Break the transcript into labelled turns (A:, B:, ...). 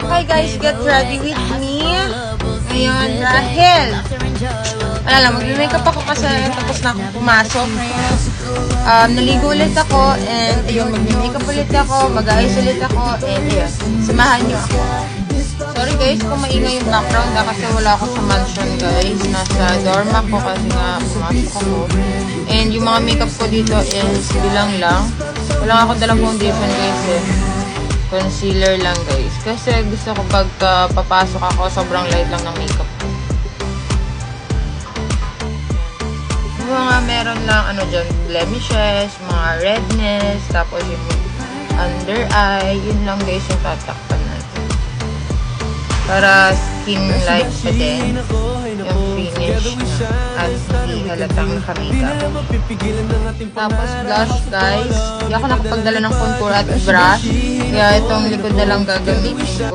A: Hi guys, get ready with me. Ngayon, dahil wala lang, mag-makeup ako kasi tapos na akong pumasok. Naligo ulit ako and ayun, mag-makeup ulit ako, mag-ayos ulit ako and ayun, samahan niyo ako. Sorry guys kung maingay yung background kasi wala ako sa mansion guys. Nasa dorm ako kasi nga pumasok ako. And yung mga makeup ko dito is bilang lang. Wala akong dalang foundation guys eh. Concealer lang guys. Kasi gusto ko pagka papasok ako, sobrang light lang ng makeup ko. Mga meron lang ano dyan, blemishes, mga redness, tapos yung under eye, yun lang guys yung tatakpan natin. Para skin-like pa din yung finish na at hindi halatang makeup. Tapos blush guys, hindi ako nakapagdala ng contour at brush, kaya itong likod na lang gagamitin ko.